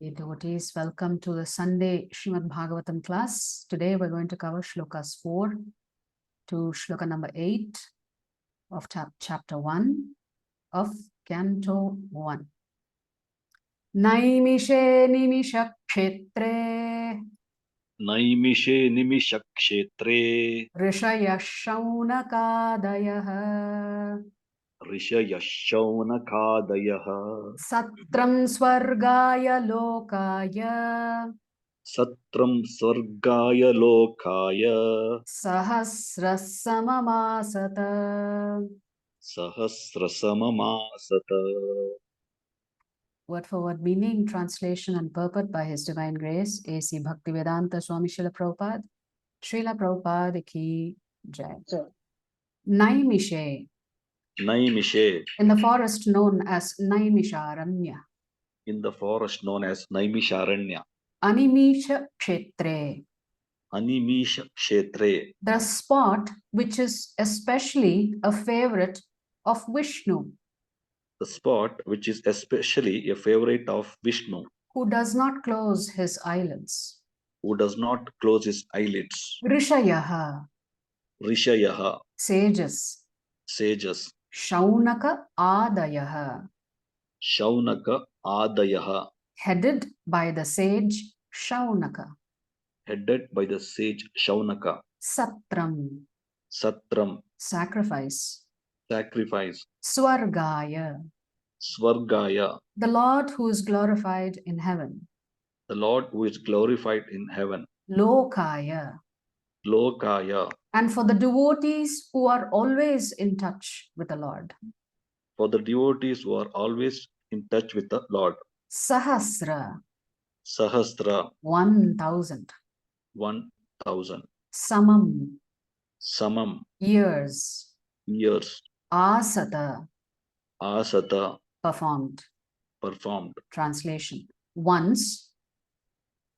Dear devotees, welcome to the Sunday Srimad Bhagavatam class. Today we're going to cover shlokas 4 to shloka number 8 of chapter 1 of Canto 1. Naimishe nimisha kshetre Naimishe nimisha kshetre rishaya shaunakadayah rishaya shaunakadayaha satram swargaya lokaya satram sargaya lokaya sahasrasamamasata. sahasrasamamasata. Word for word meaning, translation and purport by His Divine Grace, A.C. Bhaktivedanta Swami Srila Prabhupada, Srila Prabhupada ki Jai. Naimishe, Naimishe, in the forest known as Naimisaranya. in the forest known as Naimisaranya. Animisha Kshetre, Animisha kshetre, the spot which is especially a favorite of Vishnu, the spot which is especially a favorite of Vishnu, who does not close his eyelids. who does not close his eyelids. Rishayaha, Rishayaha, sages. sages. Shaunaka Adayaha, Shaunaka Adayaha, headed by the sage Shaunaka. headed by the sage Shaunaka. Satram, Satram, sacrifice. sacrifice. Swargaya, Swargaya, the Lord who is glorified in heaven. the Lord who is glorified in heaven. Lokaya, Lokaya, and for the devotees who are always in touch with the Lord. for the devotees who are always in touch with the Lord. Sahasra, Sahasra, 1,000. 1,000. Samam, Samam, years. years. Asata, Asata, performed. performed. Translation. Once,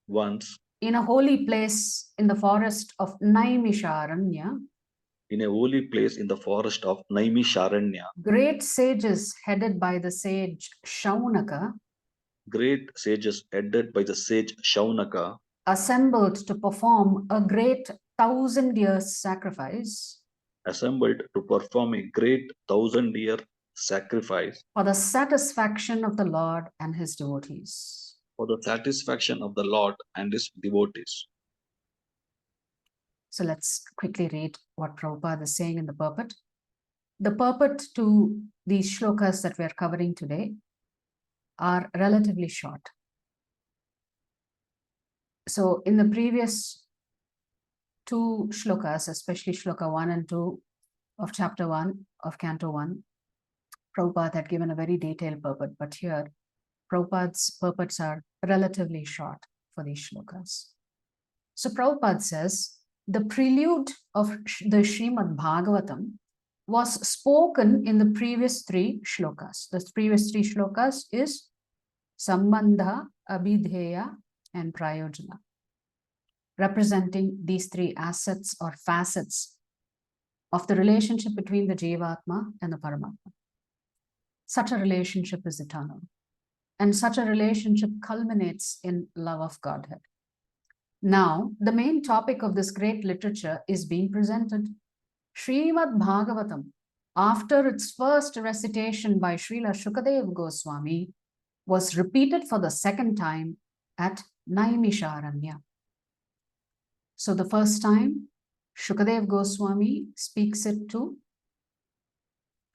Once, in a holy place in the forest of Naimisaranya, in a holy place in the forest of Naimisaranya, great sages headed by the sage Shaunaka great sages headed by the sage Shaunaka assembled to perform a great 1,000-year sacrifice assembled to perform a great 1,000-year sacrifice for the satisfaction of the Lord and his devotees. for the satisfaction of the Lord and his devotees. So let's quickly read what Prabhupada is saying in the purport. The purport to these shlokas that we're covering today are relatively short. So in the previous two shlokas, especially shloka 1 and 2 of chapter 1 of Canto 1, Prabhupada had given a very detailed purport, but here Prabhupada's purports are relatively short for these shlokas. So Prabhupada says, the prelude of the Srimad Bhagavatam was spoken in the previous three shlokas. The previous three shlokas is Sambandha, Abhidheya, and Prayojana, representing these three assets or facets of the relationship between the Jivatma and the Paramatma. Such a relationship is eternal, and such a relationship culminates in love of Godhead. Now, the main topic of this great literature is being presented. Srimad Bhagavatam, after its first recitation by Srila Shukadeva Goswami, was repeated for the second time at Naimisaranya. So the first time, Shukadeva Goswami speaks it to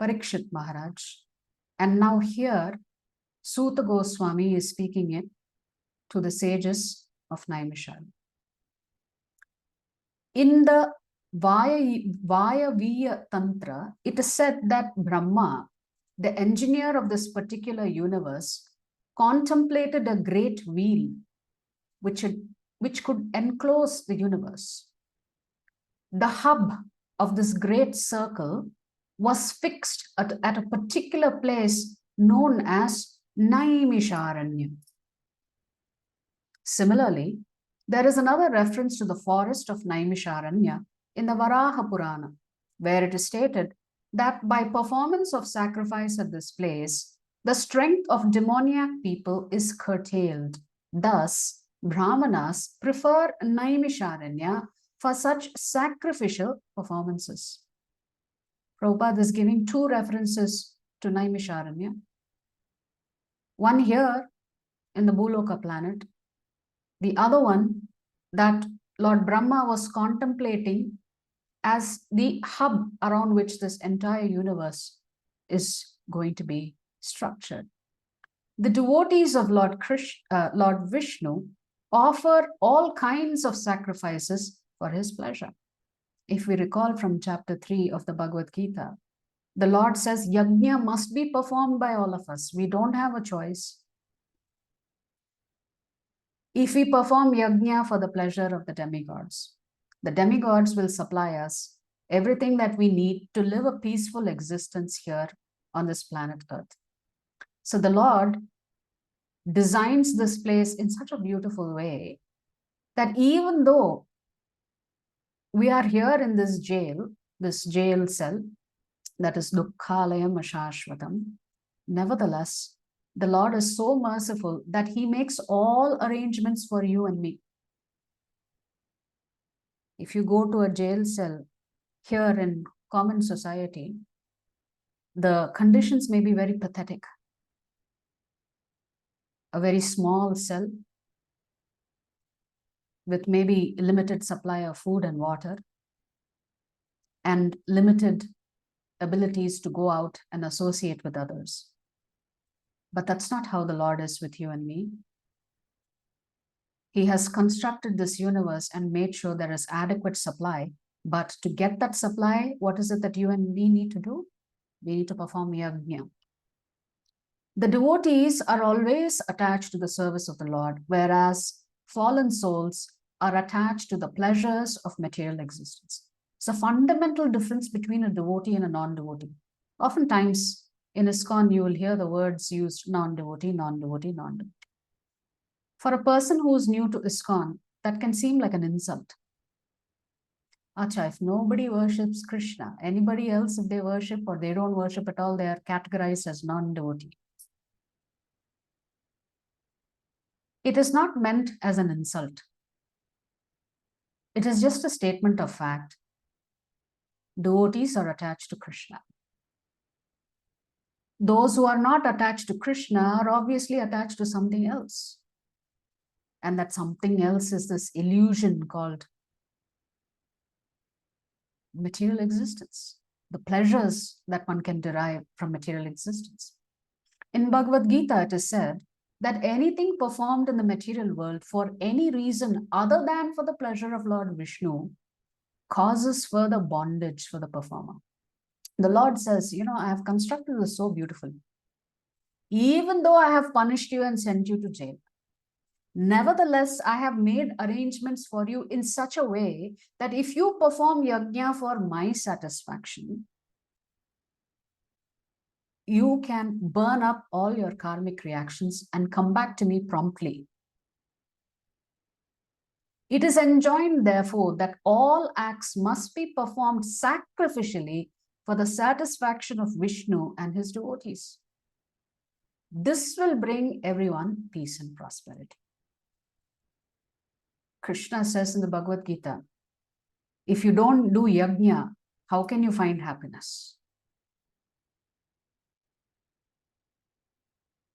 Parikshit Maharaj. And now here, Suta Goswami is speaking it to the sages of Naimisaranya. In the Vayaviya Tantra, it is said that Brahma, the engineer of this particular universe, contemplated a great wheel which could enclose the universe. The hub of this great circle was fixed at a particular place known as Naimisaranya. Similarly, there is another reference to the forest of Naimisaranya in the Varaha Purana, where it is stated that by performance of sacrifice at this place, the strength of demoniac people is curtailed Thus, Brahmanas prefer Naimisaranya for such sacrificial performances. Prabhupada is giving two references to Naimisaranya. One here in the Bhuloka planet, the other one that Lord Brahma was contemplating as the hub around which this entire universe is going to be structured. The devotees of Lord Vishnu offer all kinds of sacrifices for his pleasure. If we recall from chapter 3 of the Bhagavad Gita, the Lord says yajna must be performed by all of us. We don't have a choice. If we perform yajna for the pleasure of the demigods will supply us everything that we need to live a peaceful existence here on this planet Earth. So the Lord designs this place in such a beautiful way that even though we are here in this jail cell, that is dukkhalayam ashashvatam, nevertheless, the Lord is so merciful that he makes all arrangements for you and me. If you go to a jail cell here in common society, the conditions may be very pathetic. A very small cell with maybe limited supply of food and water and limited abilities to go out and associate with others. But that's not how the Lord is with you and me. He has constructed this universe and made sure there is adequate supply. But to get that supply, what is it that you and me need to do? We need to perform yajna. The devotees are always attached to the service of the Lord, whereas fallen souls are attached to the pleasures of material existence. It's a fundamental difference between a devotee and a non-devotee. Oftentimes in ISKCON, you will hear the words used non-devotee, non-devotee, non-devotee. For a person who is new to ISKCON, that can seem like an insult. Acha, if nobody worships Krishna, anybody else, if they worship or they don't worship at all, they are categorized as non-devotee. It is not meant as an insult. It is just a statement of fact. Devotees are attached to Krishna. Those who are not attached to Krishna are obviously attached to something else. And that something else is this illusion called material existence, the pleasures that one can derive from material existence. In Bhagavad Gita, it is said that anything performed in the material world for any reason other than for the pleasure of Lord Vishnu causes further bondage for the performer. The Lord says, I have constructed this so beautifully. Even though I have punished you and sent you to jail, nevertheless, I have made arrangements for you in such a way that if you perform yajna for my satisfaction, you can burn up all your karmic reactions and come back to me promptly. It is enjoined, therefore, that all acts must be performed sacrificially for the satisfaction of Vishnu and his devotees. This will bring everyone peace and prosperity. Krishna says in the Bhagavad Gita, if you don't do yajna, how can you find happiness?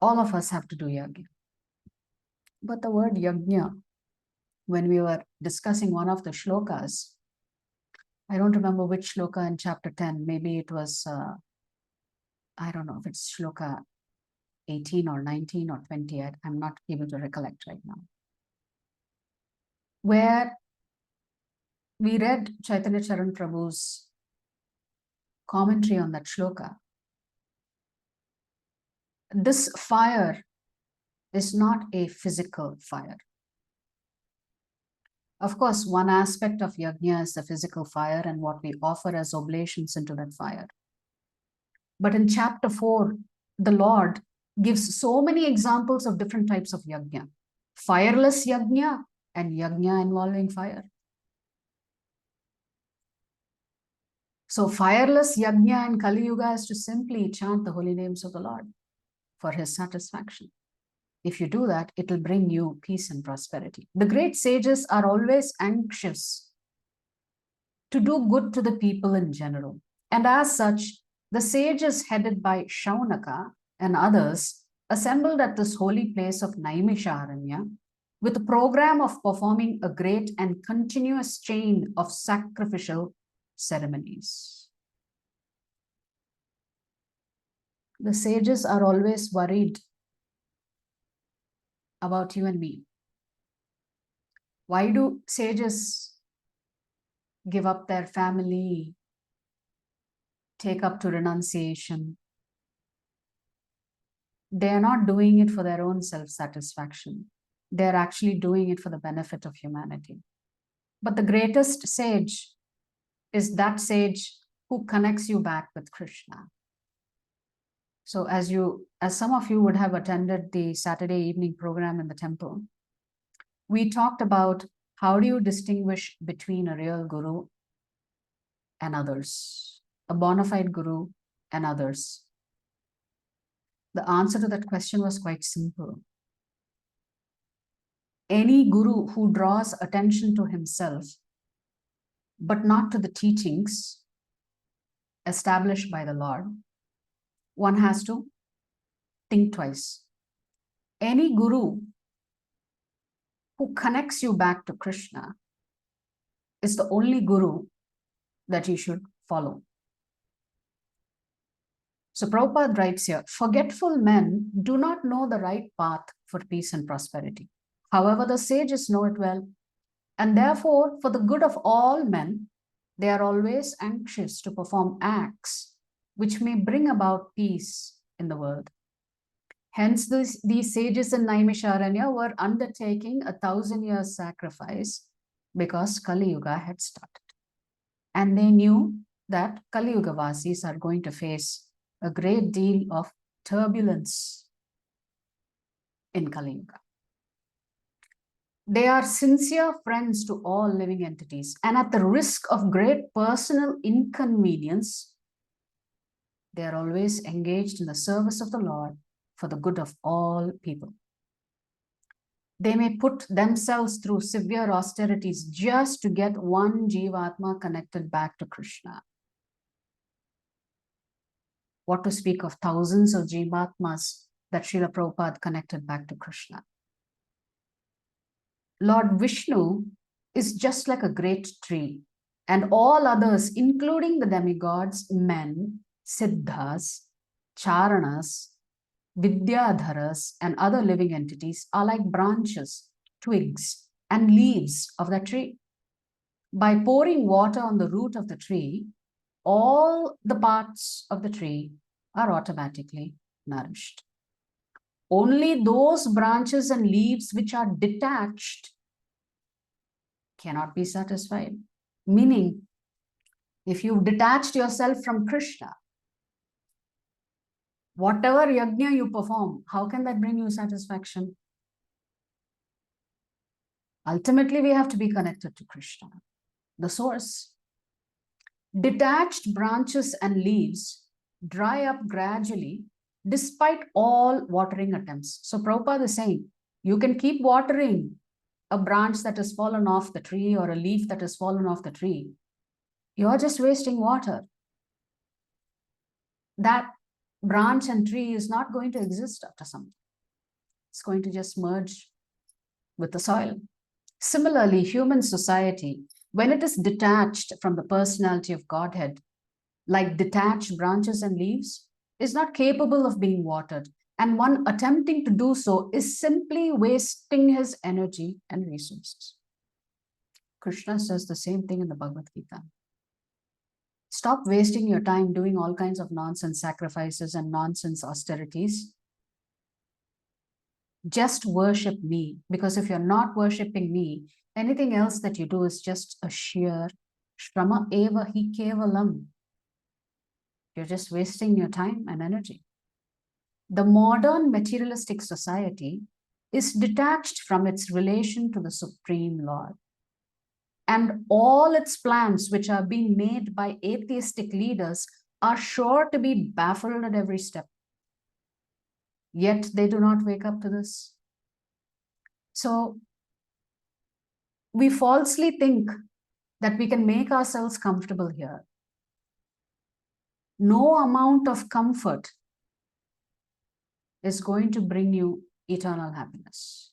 All of us have to do yajna. But the word yajna, when we were discussing one of the shlokas, I don't remember which shloka in chapter 10, maybe it was, I don't know if it's shloka 18 or 19 or 20, I'm not able to recollect right now, where we read Chaitanya Charan Prabhu's commentary on that shloka. This fire is not a physical fire. Of course, one aspect of yajna is the physical fire and what we offer as oblations into that fire. But in chapter 4, the Lord gives so many examples of different types of yajna. Fireless yajna and yajna involving fire. So fireless yajna in Kali Yuga is to simply chant the holy names of the Lord for his satisfaction. If you do that, it will bring you peace and prosperity. The great sages are always anxious to do good to the people in general. And as such, the sages headed by Shaunaka and others assembled at this holy place of Naimisaranya with a program of performing a great and continuous chain of sacrificial ceremonies. The sages are always worried about you and me. Why do sages give up their family, take up to renunciation? They are not doing it for their own self-satisfaction. They're actually doing it for the benefit of humanity. But the greatest sage is that sage who connects you back with Krishna. So as some of you would have attended the Saturday evening program in the temple, we talked about how do you distinguish between a real guru and others, a bona fide guru and others. The answer to that question was quite simple. Any guru who draws attention to himself, but not to the teachings established by the Lord, one has to think twice. Any guru who connects you back to Krishna is the only guru that you should follow. So Prabhupada writes here, forgetful men do not know the right path for peace and prosperity. However, the sages know it well. And therefore, for the good of all men, they are always anxious to perform acts which may bring about peace in the world. Hence, these sages in Naimisaranya were undertaking 1,000-year sacrifice because Kali Yuga had started. And they knew that Kali Yuga Vasis are going to face a great deal of turbulence in Kali Yuga. They are sincere friends to all living entities, and at the risk of great personal inconvenience, they are always engaged in the service of the Lord for the good of all people. They may put themselves through severe austerities just to get one Jivatma connected back to Krishna. What to speak of thousands of Jivatmas that Srila Prabhupada connected back to Krishna. Lord Vishnu is just like a great tree, and all others, including the demigods, men, siddhas, charanas, vidyadharas, and other living entities are like branches, twigs, and leaves of the tree. By pouring water on the root of the tree, all the parts of the tree are automatically nourished. Only those branches and leaves which are detached cannot be satisfied. Meaning, if you've detached yourself from Krishna, whatever yajna you perform, how can that bring you satisfaction? Ultimately, we have to be connected to Krishna, the source. Detached branches and leaves dry up gradually despite all watering attempts. So Prabhupada is saying, you can keep watering a branch that has fallen off the tree or a leaf that has fallen off the tree. You're just wasting water. That branch and tree is not going to exist after some time. It's going to just merge with the soil. Similarly, human society, when it is detached from the personality of Godhead, like detached branches and leaves, is not capable of being watered. And one attempting to do so is simply wasting his energy and resources. Krishna says the same thing in the Bhagavad Gita. Stop wasting your time doing all kinds of nonsense sacrifices and nonsense austerities. Just worship me, because if you're not worshipping me, anything else that you do is just a sheer shrama eva hi kevalam. You're just wasting your time and energy. The modern materialistic society is detached from its relation to the Supreme Lord. And all its plans, which are being made by atheistic leaders, are sure to be baffled at every step. yet they do not wake up to this. So we falsely think that we can make ourselves comfortable here. No amount of comfort is going to bring you eternal happiness.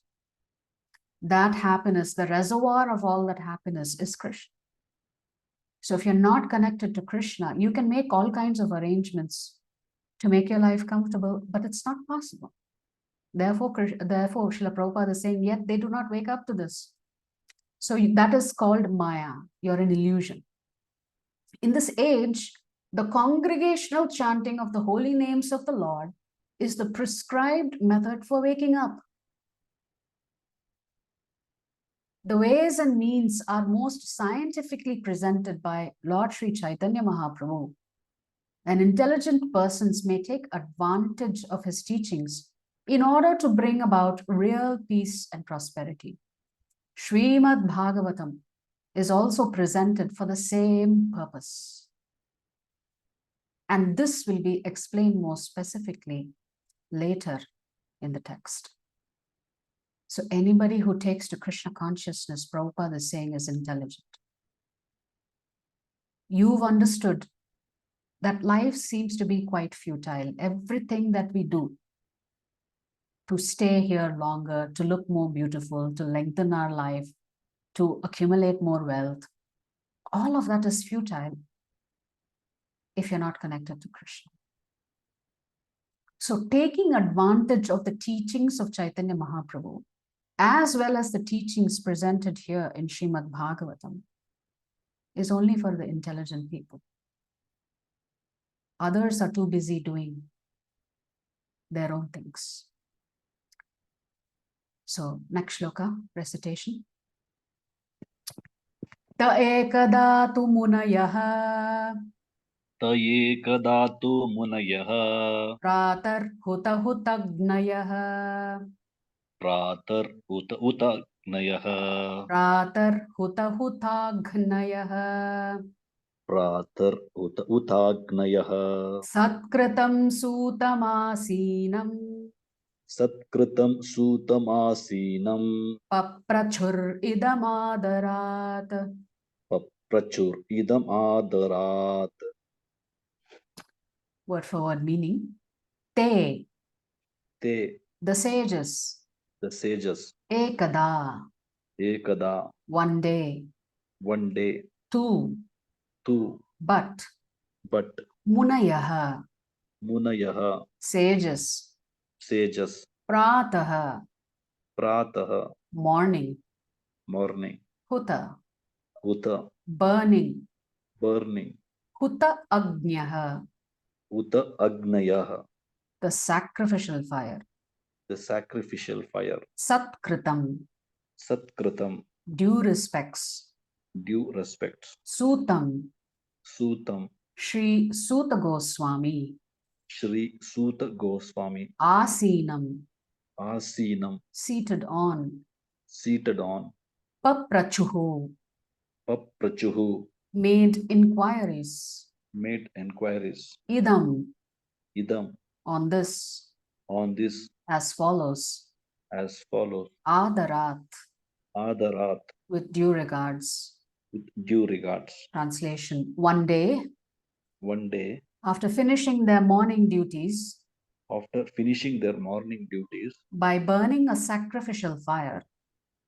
That happiness, the reservoir of all that happiness, is Krishna. So if you're not connected to Krishna, you can make all kinds of arrangements to make your life comfortable, but it's not possible. Therefore, Srila Prabhupada is saying, yet they do not wake up to this. So that is called Maya. You're an illusion. In this age, the congregational chanting of the holy names of the Lord is the prescribed method for waking up. The ways and means are most scientifically presented by Lord Sri Chaitanya Mahaprabhu. And intelligent persons may take advantage of his teachings in order to bring about real peace and prosperity. Srimad Bhagavatam is also presented for the same purpose. And this will be explained more specifically later in the text. So anybody who takes to Krishna consciousness, Prabhupada is saying, is intelligent. You've understood that life seems to be quite futile. Everything that we do to stay here longer, to look more beautiful, to lengthen our life, to accumulate more wealth, all of that is futile if you're not connected to Krishna. So taking advantage of the teachings of Chaitanya Mahaprabhu, as well as the teachings presented here in Srimad Bhagavatam, is only for the intelligent people. Others are too busy doing their own things. So next shloka, recitation. Ta ekada tu munayaha त एकदा तु मुनयः pratar huta hutagnayah प्रातर्हुत उतग्नयः pratar huta hutagnayah प्रातर्हुत उताग्नयः satkritam sutamasinam सत्कृतं सूतमासीनं paprachur idamadarat. पप्रचुर इदम् आदरात्. Word for word meaning. Te, Te, the sages. the sages, Ekada, ekada, one day. one day. Tu, but Munayaha, munayah, sages. sages, Prataha, pratah, morning. morning, Huta, uta, burning. burning, Huta Agnyaha, uta agnayah, the sacrificial fire. the sacrificial fire. Satkritam, Satkritam, due respects. due respects. Sutam, Sutam, Sri Suta Goswami. Shri Suta Goswami. Asinam, Asinam, seated on. seated on. Paprachuhu, Paprachuhu, made inquiries. made enquiries. Idam, Idam, on this, on this, as follows. as follows. Adarat, Adarat, with due regards. with due regards. Translation. One day, One day, after finishing their morning duties, after finishing their morning duties, by burning a sacrificial fire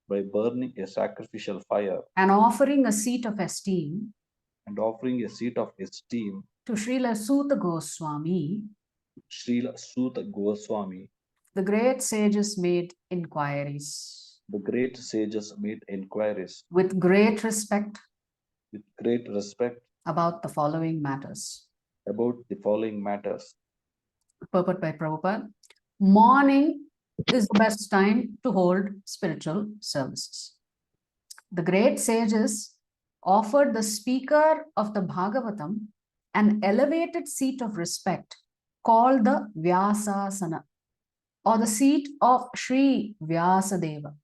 by burning a sacrificial fire and offering a seat of esteem and offering a seat of esteem to Srila Suta Goswami, Srila Suta Goswami, the great sages made inquiries. the great sages made enquiries With great respect with great respect about the following matters. about the following matters. Purport by Prabhupada. Morning is the best time to hold spiritual services. The great sages offered the speaker of the Bhagavatam an elevated seat of respect called the Vyasasana, or the seat of Sri Vyasadeva.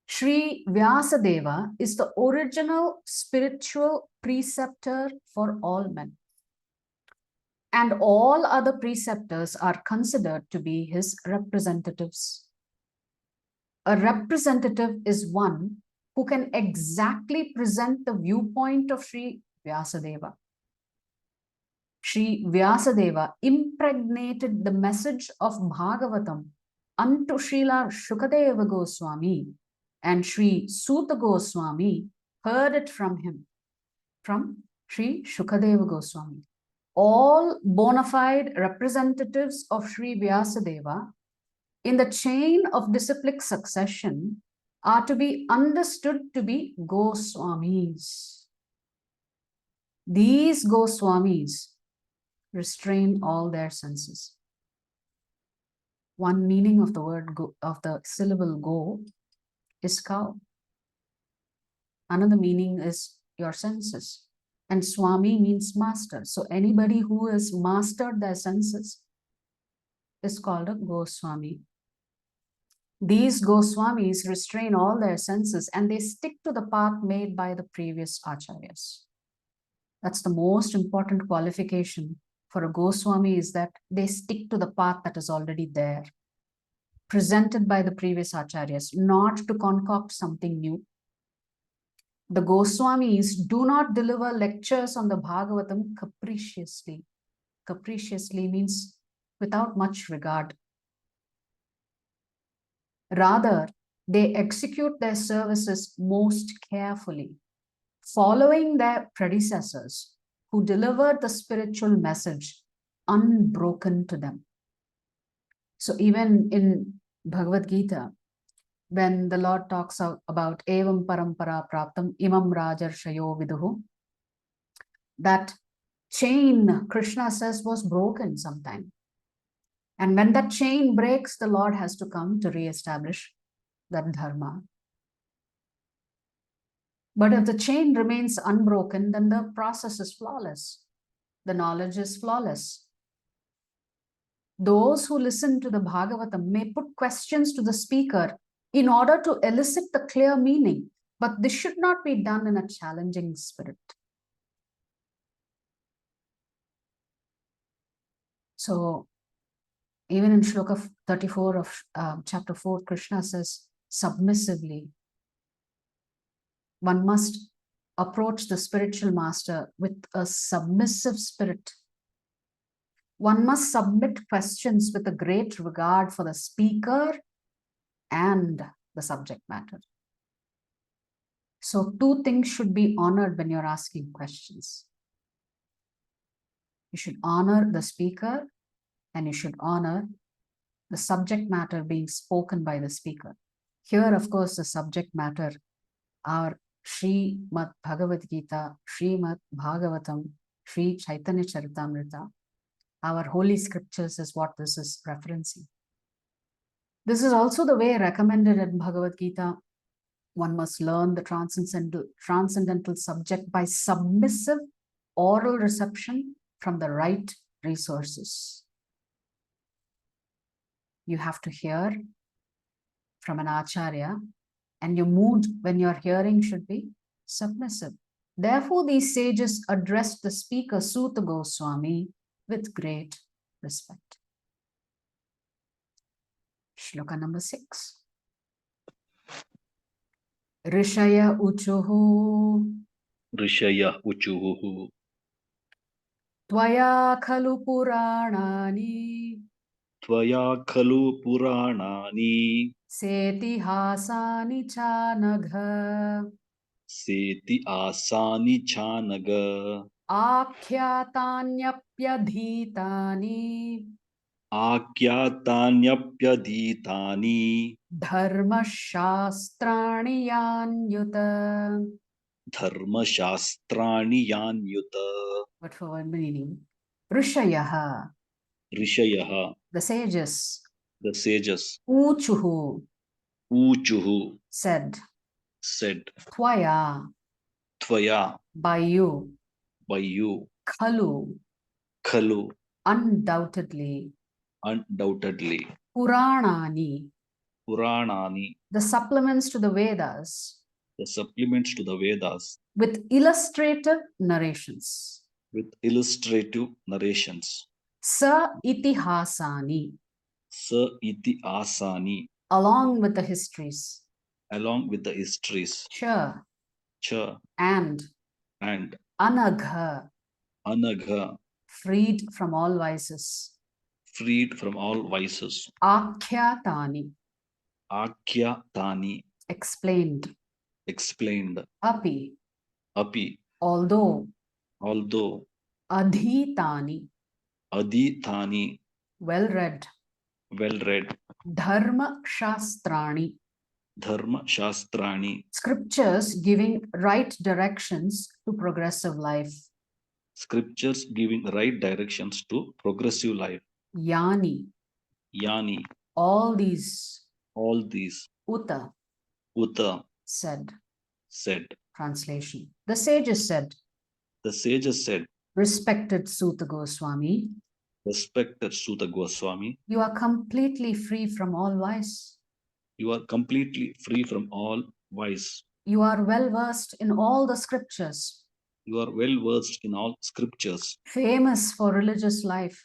Sri Vyasadeva is the original spiritual preceptor for all men. and all other preceptors are considered to be his representatives. A representative is one who can exactly present the viewpoint of Sri Vyasadeva. Sri Vyasadeva impregnated the message of Bhagavatam unto Srila Shukadeva Goswami, and Sri Suta Goswami heard it from him, from Sri Shukadeva Goswami. All bona fide representatives of Sri Vyasadeva in the chain of disciplic succession are to be understood to be Goswamis. These Goswamis restrain all their senses. One meaning of the word go, of the syllable go, is cow. Another meaning is your senses. And Swami means master. So anybody who has mastered their senses is called a Goswami. These Goswamis restrain all their senses and they stick to the path made by the previous acharyas. That's the most important qualification for a Goswami, is that they stick to the path that is already there, presented by the previous acharyas, not to concoct something new. The Goswamis do not deliver lectures on the Bhagavatam capriciously. Capriciously means without much regard. Rather, they execute their services most carefully, following their predecessors who delivered the spiritual message unbroken to them. So even in Bhagavad Gita, when the Lord talks about evam parampara praptam imam rajarshayo viduhu, that chain, Krishna says, was broken sometime. And when that chain breaks, the Lord has to come to re-establish that dharma. But if the chain remains unbroken, then the process is flawless. The knowledge is flawless. Those who listen to the Bhagavatam may put questions to the speaker in order to elicit the clear meaning, but this should not be done in a challenging spirit. So, even in Sloka 34 of chapter 4, Krishna says, submissively, one must approach the spiritual master with a submissive spirit. One must submit questions with a great regard for the speaker and the subject matter. So two things should be honored when you're asking questions. You should honor the speaker and you should honor the subject matter being spoken by the speaker. Here, of course, the subject matter are Srimad Bhagavad Gita, Srimad Bhagavatam, Sri Chaitanya Charitamrita. Our holy scriptures is what this is referencing. This is also the way recommended in Bhagavad Gita. One must learn the transcendental subject by submissive oral reception from the right resources. You have to hear from an acharya, and your mood when you're hearing should be submissive. Therefore, these sages addressed the speaker Suta Goswami with great respect. Shloka number 6. Rishaya uchuhu. Rishaya uchuhu. Tvaya khalu puranani. Tvaya khalu puranani. Seti hasani chanagha. Seti asani chanaga. Akhyatanyapyadhitani. Akyatanyapyadhitani. Dharma shastrani yanyuta. Dharma shastrani yanyuta. What for one meaning? Rishayaha. Rishayaha. The sages. The sages. Uchuhu. Uchuhu. Said. Said. Tvaya. Tvaya. By you. By you. Khalu. Khalu. Undoubtedly. Undoubtedly. Puranani. Puranani. The supplements to the Vedas. The supplements to the Vedas. With illustrative narrations. with illustrative narrations. Sa itihasani, Sa iti asani, along with the histories. along with the histories. Cha Cha and and anagha, anagha, freed from all vices. freed from all vices. Akhyatani, Akyatani, explained. explained. Api, Api, although. although. Adhitani, Adhitani, well read. well read. Dharma shastrani, Dharma shastrani, scriptures giving right directions to progressive life. scriptures giving right directions to progressive life. Yani, Yani, all these. all these. Uta, Uta, said. said. Translation. The sages said, The sages said, respected Suta Goswami, respected Suta Goswami, you are completely free from all vice. you are completely free from all vice. You are well versed in all the scriptures, You are well versed in all scriptures, famous for religious life,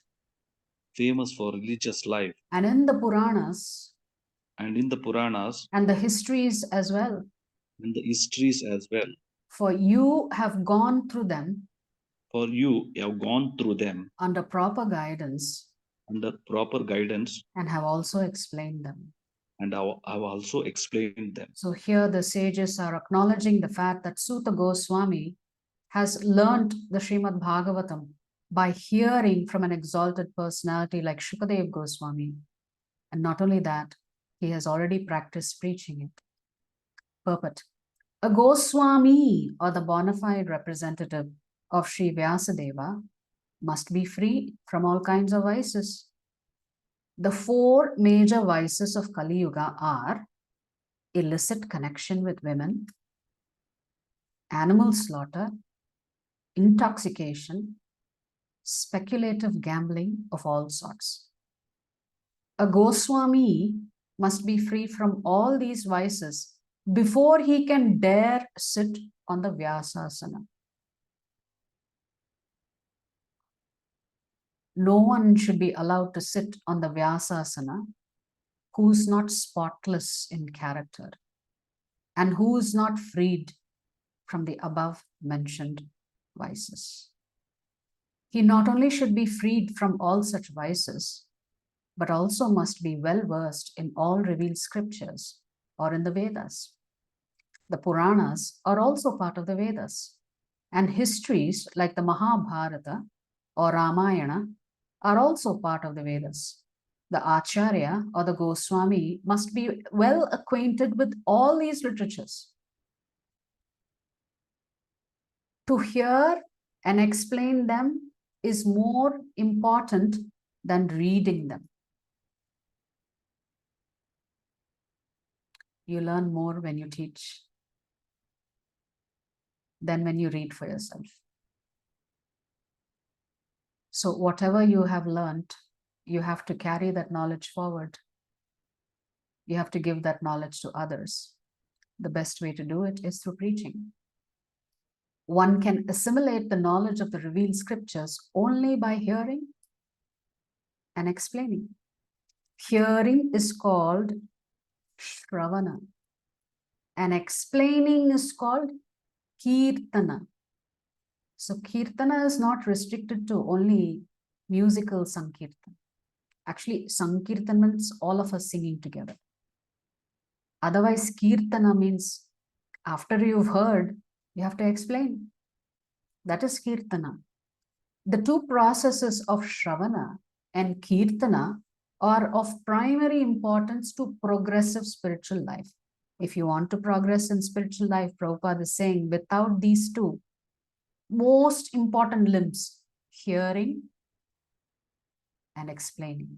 famous for religious life, and in the Puranas and in the Puranas, and the histories as well. and the histories as well. For you have gone through them For you have gone through them under proper guidance under proper guidance and have also explained them. and have also explained them. So here the sages are acknowledging the fact that Suta Goswami has learnt the Srimad Bhagavatam by hearing from an exalted personality like Shukadev Goswami. And not only that, he has already practiced preaching it. Purport. A Goswami, or the bona fide representative of Sri Vyasadeva, must be free from all kinds of vices. The four major vices of Kali Yuga are illicit connection with women, animal slaughter, intoxication, speculative gambling of all sorts. A Goswami must be free from all these vices before he can dare sit on the Vyasasana. No one should be allowed to sit on the Vyasasana who's not spotless in character and who is not freed from the above mentioned vices. He not only should be freed from all such vices, but also must be well versed in all revealed scriptures or in the Vedas. The Puranas are also part of the Vedas, and histories like the Mahabharata or Ramayana are also part of the Vedas. The Acharya or the Goswami must be well acquainted with all these literatures. To hear and explain them is more important than reading them. You learn more when you teach than when you read for yourself. So whatever you have learned, you have to carry that knowledge forward. You have to give that knowledge to others. The best way to do it is through preaching. One can assimilate the knowledge of the revealed scriptures only by hearing and explaining. Hearing is called Shravana, and explaining is called Kirtana. So Kirtana is not restricted to only musical Sankirtan. Actually, Sankirtan means all of us singing together. Otherwise, Kirtana means after you've heard, you have to explain. That is Kirtana. The two processes of Shravana and Kirtana are of primary importance to progressive spiritual life. If you want to progress in spiritual life, Prabhupada is saying without these two most important limbs, hearing and explaining.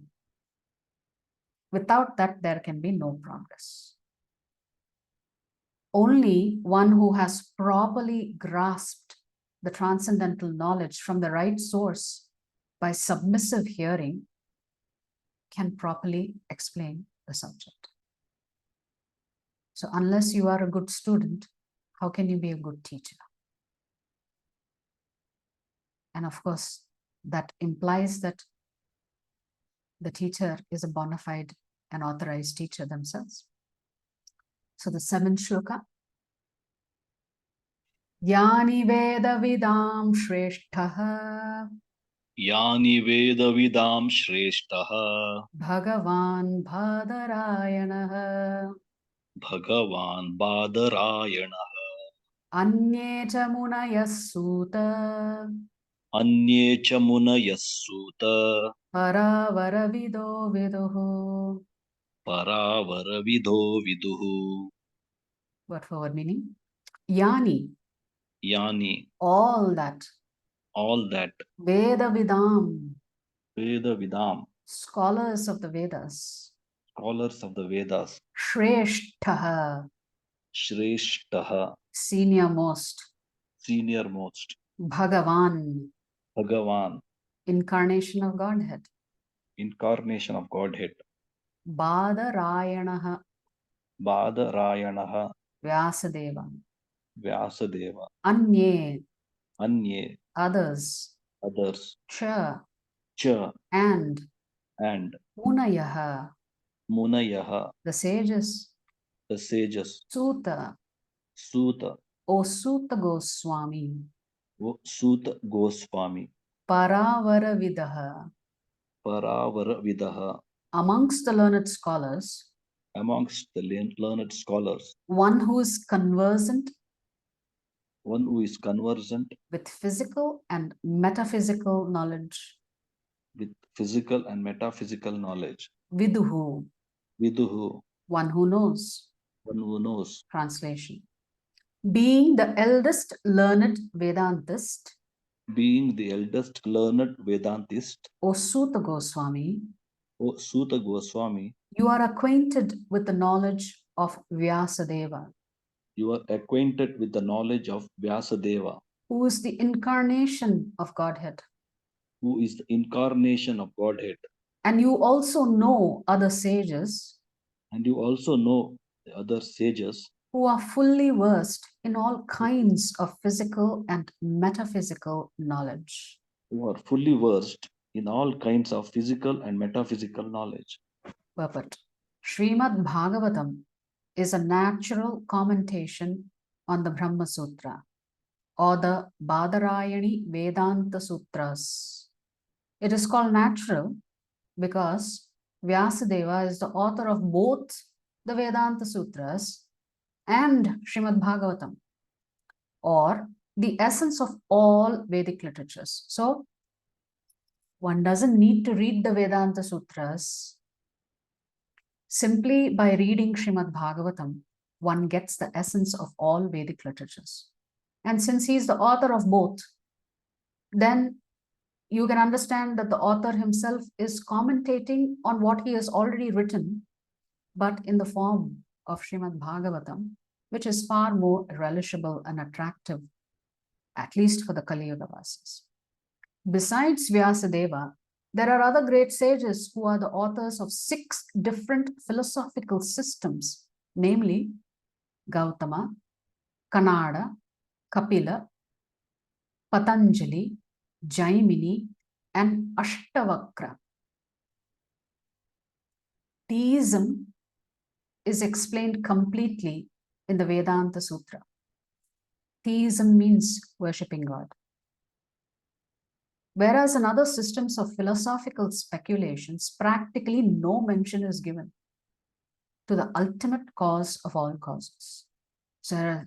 Without that, there can be no progress. Only one who has properly grasped the transcendental knowledge from the right source by submissive hearing can properly explain the subject. So unless you are a good student, how can you be a good teacher? And of course, that implies that the teacher is a bona fide and authorized teacher themselves. So the 7th shloka. Yani Veda Vidam Shreshtaha Yani Vedavidam Shreshtaha Bhagavan Bhadarayanaha Bhagavan Badarayana Anye cha Munayas Suta Anye cha Munayas Suta Paravaravido Viduhu. Paravaravido Viduhu. Word for word meaning. Yani, Yani, all that. all that. Veda Vidam, Vedavidam, scholars of the Vedas. scholars of the Vedas. Shreshtaha, Shreshtaha, senior most. senior most. Bhagavan, Bhagavan, incarnation of Godhead. incarnation of Godhead. Badarayanaha, Badarayanaha, Vyasadeva. Vyasadeva. Anye, Anye, others. others. Cha, Cha, and. and Munayaha, Munayaha, the sages. the sages. Suta, Suta, O Suta Goswami. Suta Goswami. Paravaravidaha, Paravaravidaha, amongst the learned scholars, amongst the learned scholars. one who is conversant One who is conversant with physical and metaphysical knowledge. with physical and metaphysical knowledge. Viduhu, Viduhu, one who knows. one who knows. Translation. Being the eldest learned Vedantist, Being the eldest learned Vedantist, O Suta Goswami, O Suta Goswami, you are acquainted with the knowledge of Vyasadeva, you are acquainted with the knowledge of Vyasadeva, who is the incarnation of Godhead. who is the incarnation of Godhead. And you also know other sages And you also know the other sages who are fully versed in all kinds of physical and metaphysical knowledge. who are fully versed in all kinds of physical and metaphysical knowledge. Purport. Srimad Bhagavatam is a natural commentation on the Brahma Sutra or the Badarayani Vedanta Sutras. It is called natural because Vyasadeva is the author of both the Vedanta Sutras and Srimad Bhagavatam, or the essence of all Vedic literatures. So one doesn't need to read the Vedanta Sutras. Simply by reading Srimad Bhagavatam, one gets the essence of all Vedic literatures. And since he is the author of both, then you can understand that the author himself is commentating on what he has already written, but in the form of Srimad Bhagavatam, which is far more relishable and attractive, at least for the Kali Yuga Vasis. Besides Vyasadeva, there are other great sages who are the authors of 6 different philosophical systems, namely Gautama, Kanada, Kapila, Patanjali, Jaimini, and Ashtavakra. Theism is explained completely in the Vedanta Sutra. Theism means worshipping God. Whereas in other systems of philosophical speculations, practically no mention is given to the ultimate cause of all causes. So there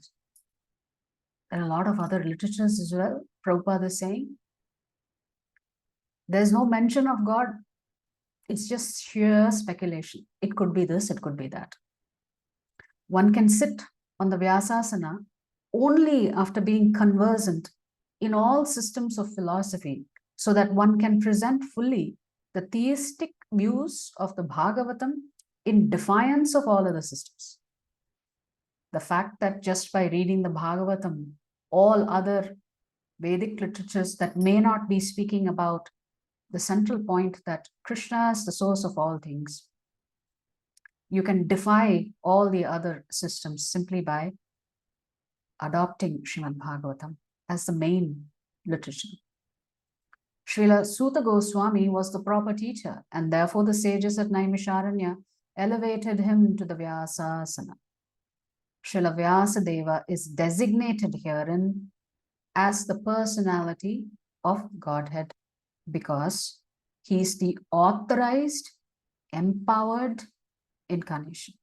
are a lot of other literatures as well. Prabhupada is saying, there's no mention of God. It's just sheer speculation. It could be this, it could be that. One can sit on the Vyasasana only after being conversant in all systems of philosophy, so that one can present fully the theistic views of the Bhagavatam in defiance of all other systems. The fact that just by reading the Bhagavatam, all other Vedic literatures that may not be speaking about the central point that Krishna is the source of all things, you can defy all the other systems simply by adopting Srimad Bhagavatam as the main literature. Srila Suta Goswami was the proper teacher, and therefore the sages at Naimisaranya elevated him to the Vyasasana. Srila Vyasadeva is designated herein as the personality of Godhead because he is the authorized, empowered incarnation.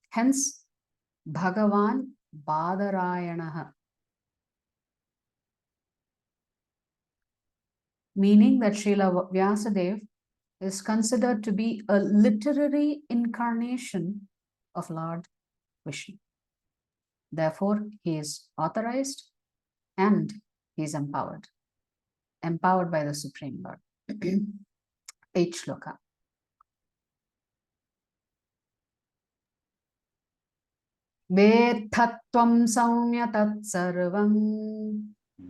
Hence, Bhagavan Badarayanaha, meaning that Srila Vyasadeva is considered to be a literary incarnation of Lord Vishnu. Therefore, he is authorized and he is empowered by the Supreme Lord. 8th shloka. Vettatvam saumya tat sarvam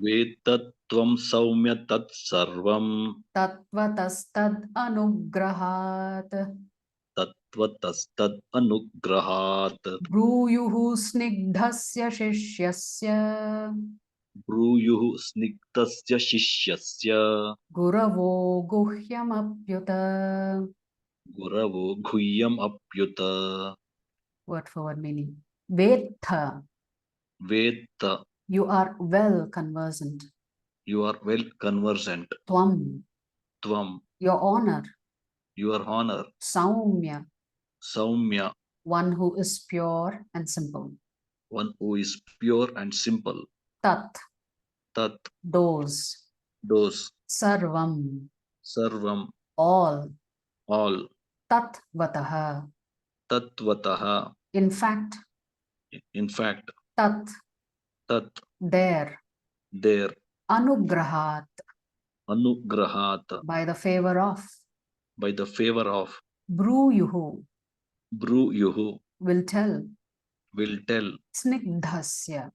Vetatvam saumya tat sarvam tatvatastad anugrahat tatvatastad anugrahat bruyuhu snigdhasya shishyasya bruyuh snigdhasya shishyasya guravo guhyamapyuta. guravo guhyam apyuta. Word for word meaning. Vetha, Veta, you are well conversant. you are well conversant. Tvam, Tvam, your honor. your honor. Saumya, Saumya, one who is pure and simple. one who is pure and simple. Tat, Tat, those. those. Sarvam, Sarvam, all. all. Tatvataha, Tatvataha, in fact. in fact. Tat, Tat, there. there. Anugrahat, Anugrahat, by the favor of. by the favor of. Bruyuhu, Bruyuh, will tell. will tell. Snigdhasya,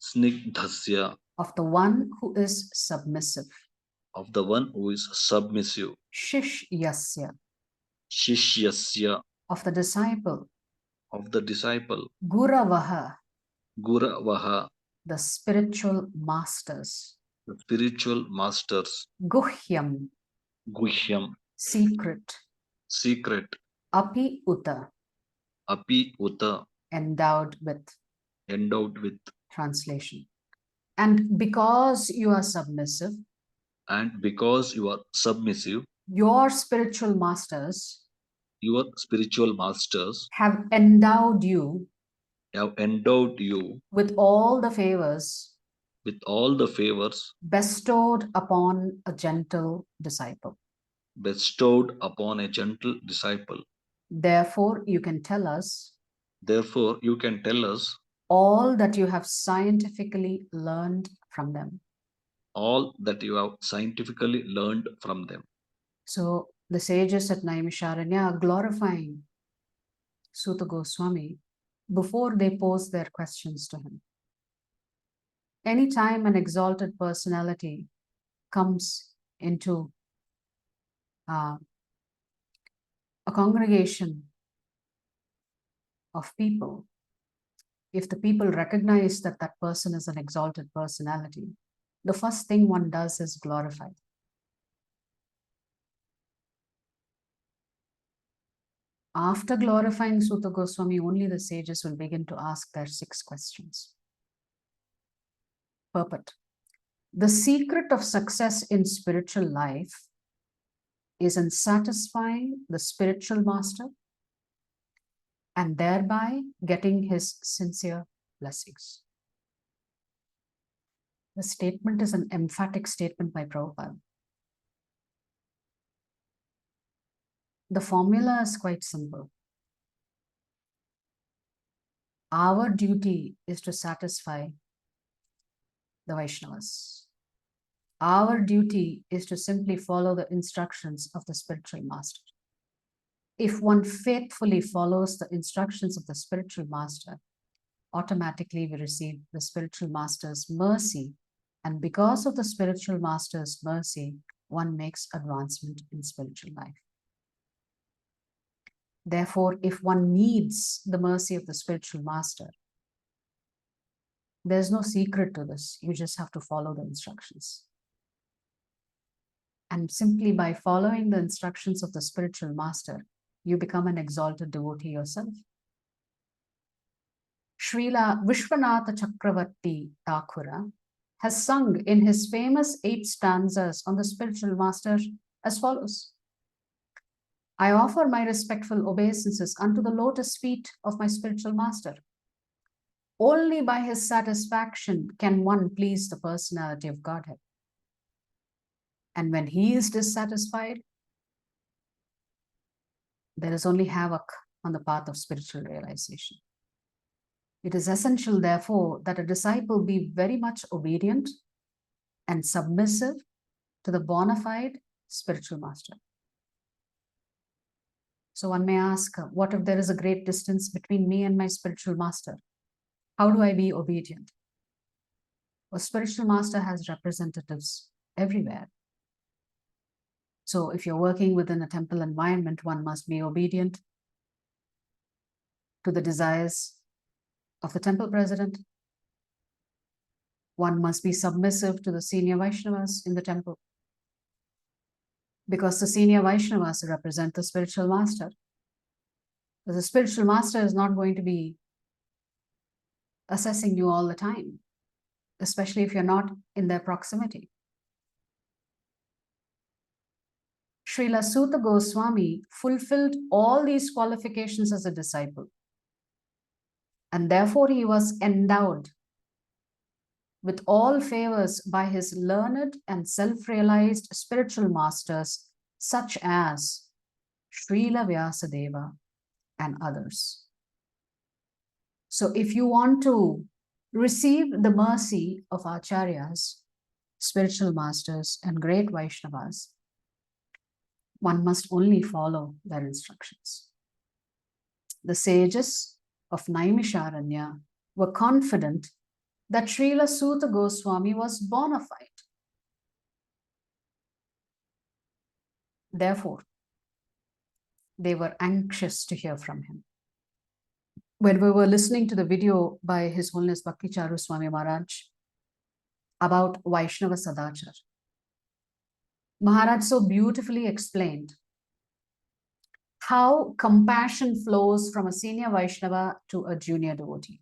Snigdhasya, of the one who is submissive. of the one who is submissive. Shishyasya, Shishyasya, of the disciple. of the disciple. Guravaha, Guravaha, the spiritual masters. the spiritual masters. Guhyam, Guhyam, secret. secret. Api uta, Api uta, endowed with. endowed with. Translation. And because you are submissive, And because you are submissive, your spiritual masters your spiritual masters have endowed you have endowed you with all the favors with all the favors bestowed upon a gentle disciple. bestowed upon a gentle disciple. Therefore, you can tell us Therefore, you can tell us all that you have scientifically learned from them. all that you have scientifically learned from them. So the sages at Naimisaranya are glorifying Suta Goswami before they pose their questions to him. Anytime an exalted personality comes into a congregation of people, if the people recognize that that person is an exalted personality, the first thing one does is glorify. After glorifying Suta Goswami, only the sages will begin to ask their 6 questions. Purport. The secret of success in spiritual life is in satisfying the spiritual master and thereby getting his sincere blessings. The statement is an emphatic statement by Prabhupada. The formula is quite simple. Our duty is to satisfy the Vaishnavas. Our duty is to simply follow the instructions of the spiritual master. If one faithfully follows the instructions of the spiritual master, automatically we receive the spiritual master's mercy. And because of the spiritual master's mercy, one makes advancement in spiritual life. Therefore, if one needs the mercy of the spiritual master, there's no secret to this. You just have to follow the instructions. And simply by following the instructions of the spiritual master, you become an exalted devotee yourself. Srila Vishwanatha Chakravarti Thakura has sung in his famous 8 stanzas on the spiritual master as follows. I offer my respectful obeisances unto the lotus feet of my spiritual master. Only by his satisfaction can one please the personality of Godhead. And when he is dissatisfied, there is only havoc on the path of spiritual realization. It is essential, therefore, that a disciple be very much obedient and submissive to the bona fide spiritual master. So one may ask, what if there is a great distance between me and my spiritual master? How do I be obedient? A spiritual master has representatives everywhere. So if you're working within a temple environment, one must be obedient to the desires of the temple president. One must be submissive to the senior Vaishnavas in the temple, because the senior Vaishnavas represent the spiritual master. But the spiritual master is not going to be assessing you all the time, especially if you're not in their proximity. Srila Suta Goswami fulfilled all these qualifications as a disciple, and therefore he was endowed with all favors by his learned and self-realized spiritual masters such as Srila Vyasadeva and others. So if you want to receive the mercy of acharyas, spiritual masters, and great Vaishnavas, one must only follow their instructions. The sages of Naimisaranya were confident that Srila Suta Goswami was bona fide. Therefore, they were anxious to hear from him. When we were listening to the video by His Holiness Bhakti Charu Swami Maharaj about Vaishnava Sadachar, Maharaj so beautifully explained how compassion flows from a senior Vaishnava to a junior devotee.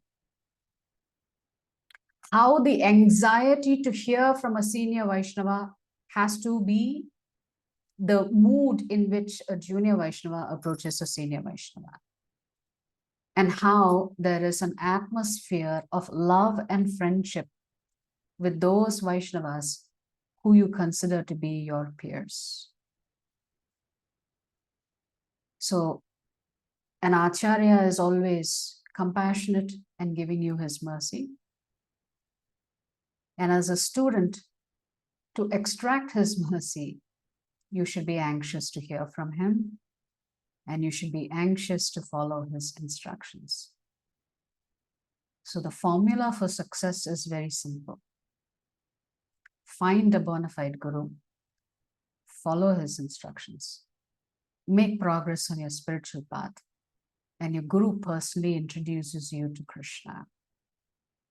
How the anxiety to hear from a senior Vaishnava has to be the mood in which a junior Vaishnava approaches a senior Vaishnava. And how there is an atmosphere of love and friendship with those Vaishnavas who you consider to be your peers. So an Acharya is always compassionate and giving you his mercy. And as a student, to extract his mercy, you should be anxious to hear from him, and you should be anxious to follow his instructions. So the formula for success is very simple. Find a bona fide guru, follow his instructions, make progress on your spiritual path, and your guru personally introduces you to Krishna.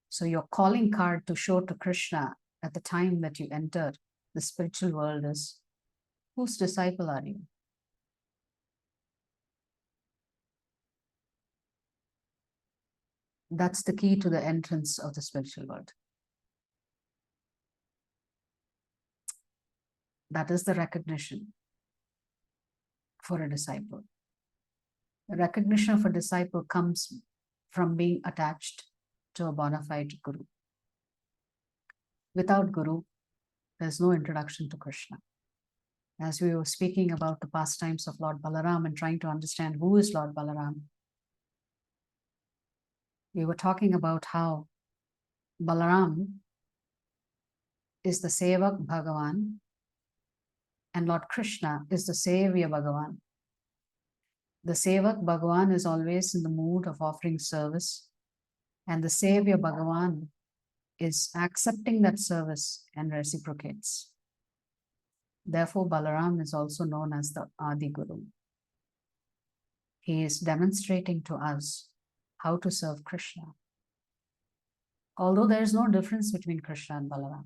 So your calling card to show to Krishna at the time that you enter the spiritual world is, whose disciple are you? That's the key to the entrance of the spiritual world. That is the recognition for a disciple. The recognition of a disciple comes from being attached to a bona fide guru. Without guru, there's no introduction to Krishna. As we were speaking about the pastimes of Lord Balaram and trying to understand who is Lord Balaram, we were talking about how Balaram is the Sevak Bhagavan and Lord Krishna is the Sevya Bhagavan. The Sevak Bhagavan is always in the mood of offering service, and the Sevya Bhagavan is accepting that service and reciprocates. Therefore, Balaram is also known as the Adi Guru. He is demonstrating to us how to serve Krishna. Although there is no difference between Krishna and Balaram.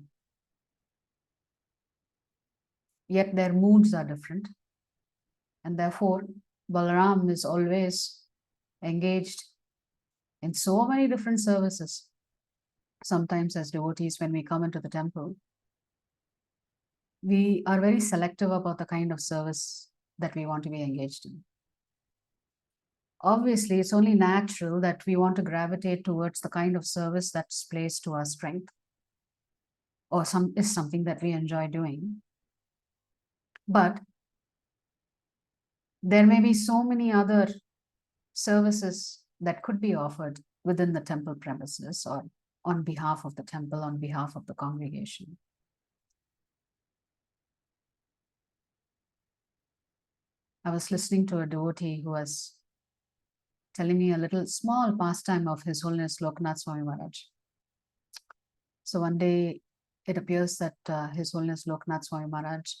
yet their moods are different. And therefore, Balaram is always engaged in so many different services. Sometimes as devotees, when we come into the temple, we are very selective about the kind of service that we want to be engaged in. Obviously, it's only natural that we want to gravitate towards the kind of service that plays to our strength or is something that we enjoy doing. But there may be so many other services that could be offered within the temple premises or on behalf of the temple, on behalf of the congregation. I was listening to a devotee who was telling me a little small pastime of His Holiness Lokanath Swami Maharaj. So one day it appears that His Holiness Lokanath Swami Maharaj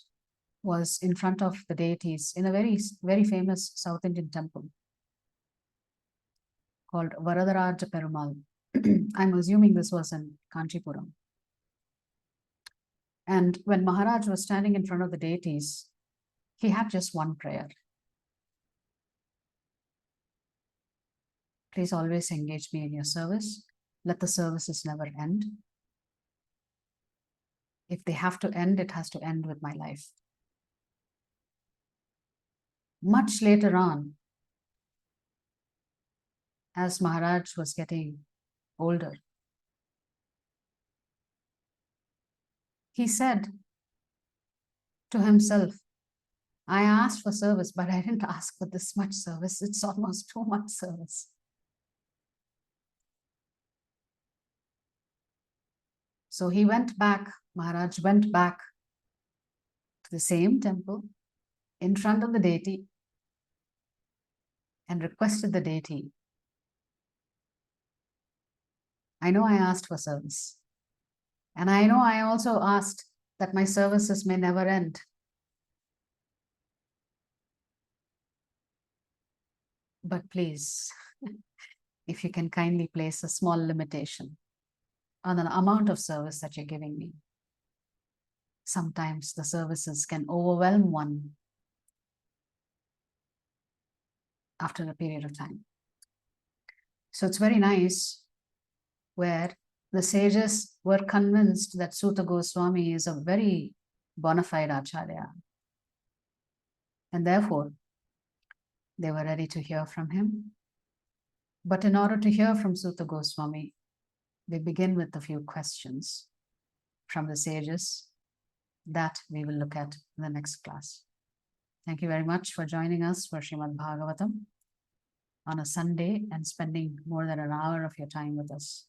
was in front of the deities in a very, very famous South Indian temple called Varadaraja Perumal. I'm assuming this was in Kanchipuram. And when Maharaj was standing in front of the deities, he had just one prayer. Please always engage me in your service. Let the services never end. If they have to end, it has to end with my life. Much later on, as Maharaj was getting older, he said to himself, I asked for service, but I didn't ask for this much service. It's almost too much service. So he went back, Maharaj went back to the same temple in front of the deity and requested the deity, I know I asked for service. And I know I also asked that my services may never end. But please, if you can kindly place a small limitation on the amount of service that you're giving me. Sometimes the services can overwhelm one after a period of time. So it's very nice where the sages were convinced that Suta Goswami is a very bona fide acharya. And therefore, they were ready to hear from him. But in order to hear from Suta Goswami, we begin with a few questions from the sages that we will look at in the next class. Thank you very much for joining us for Srimad Bhagavatam on a Sunday and spending more than an hour of your time with us.